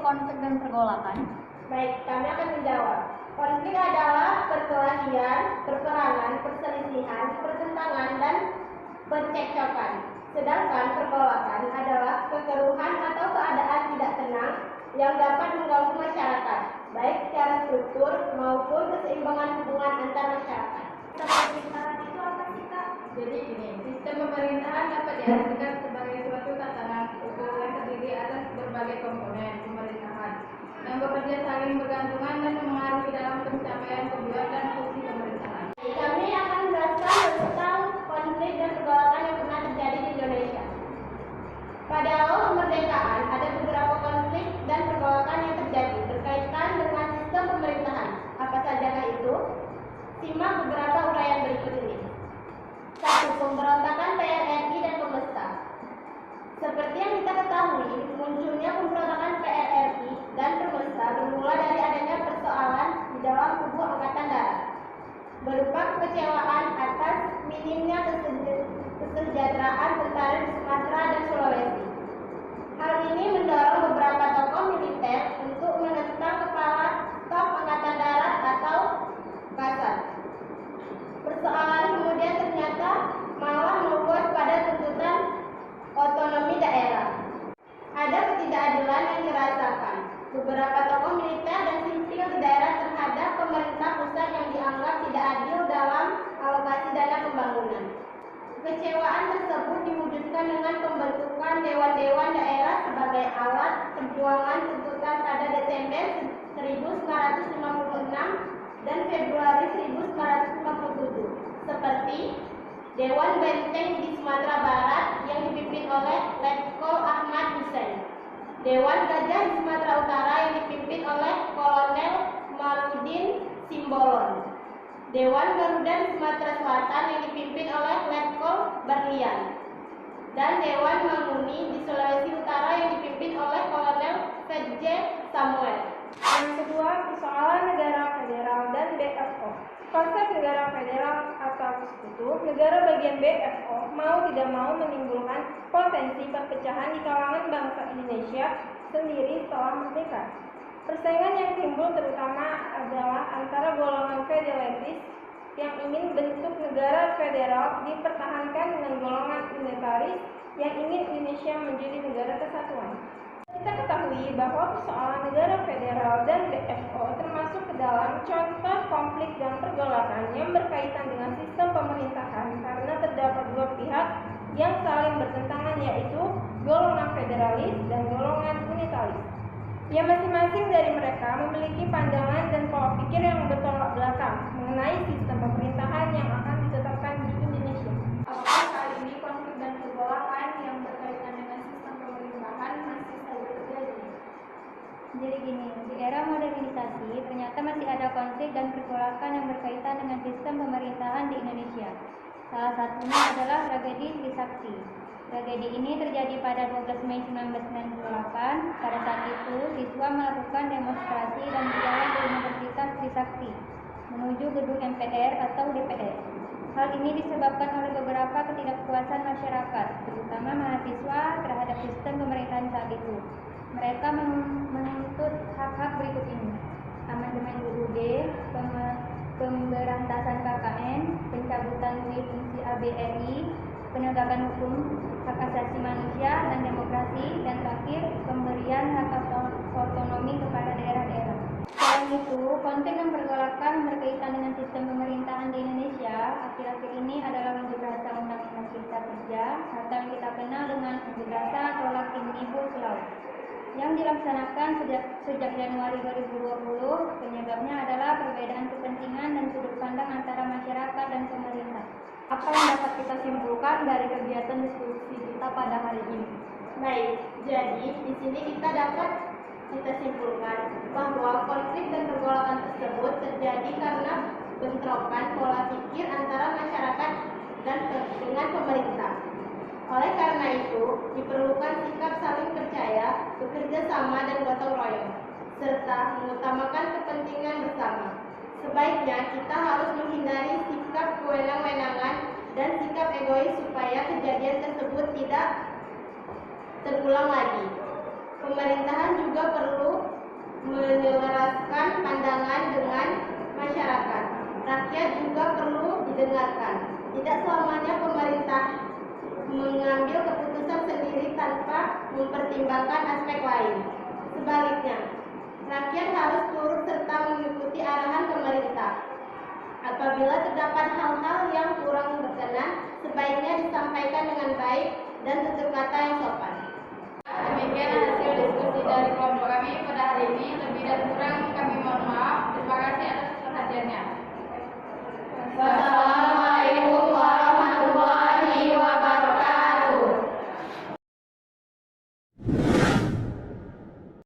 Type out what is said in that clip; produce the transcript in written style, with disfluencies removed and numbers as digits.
konflik dan pergolakan? Baik, kami akan menjawab. Konflik adalah perkelahian, peperangan, perselisihan, pertentangan, dan percekcokan. Sedangkan pergolakan adalah kekeruhan atau keadaan tidak tenang yang dapat mengganggu masyarakat, baik secara struktur maupun keseimbangan hubungan antar masyarakat. Pemerintahan itu apa sih, Kak? Jadi gini, sistem pemerintahan dapat diartikan sebagai suatu tatanan struktur yang terdiri atas berbagai komponen pemerintahan yang bekerja saling bergantungan dan mempengaruhi dalam pencapaian tujuan dan fungsi pemerintahan. Kami akan menjelaskan tentang konflik dan pergolakan yang pernah terjadi di Indonesia. Pada awal kemerdekaan, ada beberapa konflik dan pergolakan yang terjadi berkaitan dengan sistem pemerintahan. Apa sajakah itu? Simak beberapa uraian berikut ini. 1. Pemberontakan PRRI dan Pemesta. Seperti yang kita ketahui, munculnya pemberontakan PRRI dan Pemesta bermula dari adanya persoalan di dalam tubuh Angkatan Darat, berupa kekecewaan atas minimnya kesejahteraan tentara di Sumatera dan Sulawesi. Hal ini mendorong beberapa tokoh militer untuk menentang kepala staf Angkatan Darat atau Kasat. Persoalan kemudian ternyata malah membuat pada tuntutan otonomi daerah. Ada ketidakadilan yang dirasakan beberapa tokoh militer dan sipil di daerah terhadap pemerintah pusat yang dianggap tidak adil dalam alokasi dana pembangunan. Kekecewaan tersebut diwujudkan dengan pembentukan dewan-dewan daerah sebagai alat perjuangan tuntutan pada Desember 1956 dan Februari 1957, seperti Dewan Benteng di Sumatera Barat yang dipimpin oleh Letkol Ahmad Hussein, Dewan Gajah di Sumatera Utara yang dipimpin oleh Kolonel Marudin Simbolon, Dewan Garuda di Sumatera Selatan yang dipimpin oleh Letkol Berlian, dan Dewan Manguni di Sulawesi Utara yang dipimpin oleh Kolonel VJ Samuel. Yang kedua, persoalan negara federal dan BFO. Konsep negara federal atau sekutu, negara bagian BFO mau tidak mau menimbulkan potensi perpecahan di kalangan bangsa Indonesia sendiri setelah merdeka. Persaingan yang timbul terutama adalah antara golongan federalis yang ingin bentuk negara federal dipertahankan dengan golongan unitaris yang ingin Indonesia menjadi negara kesatuan. Kita ketahui bahwa persoalan negara federal dan BFO termasuk ke dalam contoh konflik dan pergolakan yang berkaitan dengan sistem pemerintahan karena terdapat dua pihak yang saling bertentangan, yaitu golongan federalis dan golongan unitaris. Yang masing-masing dari mereka memiliki pandangan dan pola pikir yang bertolak belakang mengenai sistem pemerintahan yang akan ditetapkan di Indonesia. Apakah saat ini konflik dan pergolakan yang berkaitan dengan sistem pemerintahan masih saja terjadi? Jadi gini, di era modernisasi ternyata masih ada konflik dan pergolakan yang berkaitan dengan sistem pemerintahan di Indonesia. Salah satunya adalah tragedi Trisakti. Tragedi ini terjadi pada 12 Mei 1998. Pada saat itu, siswa melakukan demonstrasi dan berjalan di Universitas Trisakti menuju gedung MPR atau DPR. Hal ini disebabkan oleh beberapa ketidakpuasan masyarakat, terutama mahasiswa terhadap sistem pemerintahan saat itu. Mereka menuntut hak-hak berikut ini: amandemen UUD, pemberantasan KKN, pencabutan fungsi ABRI, penegakan hukum, hak asasi manusia dan demokrasi, dan terakhir pemberian hak otonomi kepada daerah-daerah. Selain itu, konflik dan pergolakan berkaitan dengan sistem pemerintahan di Indonesia akhir-akhir ini adalah unjuk rasa Undang-Undang Cipta Kerja atau yang kita kenal dengan unjuk rasa tolak Omnibus Law yang dilaksanakan sejak Januari 2020. Penyebabnya adalah perbedaan kepentingan dan sudut pandang antara masyarakat dan pemerintah. Apa yang dapat kita simpulkan dari kegiatan diskusi kita pada hari ini? Baik, jadi di sini kita dapat simpulkan bahwa konflik dan pergolakan tersebut terjadi karena bentrokan pola pikir antara masyarakat dan dengan pemerintah. Oleh karena itu, diperlukan sikap saling percaya, bekerja sama dan gotong royong, serta mengutamakan kepentingan bersama. Sebaiknya kita harus menghindari sikap kewenang-wenangan dan sikap egois supaya kejadian tersebut tidak terulang lagi. Pemerintahan juga perlu menyelaraskan pandangan dengan masyarakat. Rakyat juga perlu didengarkan. Tidak selamanya pemerintah mengambil keputusan sendiri tanpa mempertimbangkan aspek lain. Sebaliknya, rakyat harus turut serta mengikuti arahan pemerintah. Apabila terdapat hal-hal yang kurang berkenan, sebaiknya disampaikan dengan baik dan tutur kata yang sopan. Demikian hasil diskusi dari kelompok kami pada hari ini. Lebih dan kurang kami mohon maaf. Terima kasih atas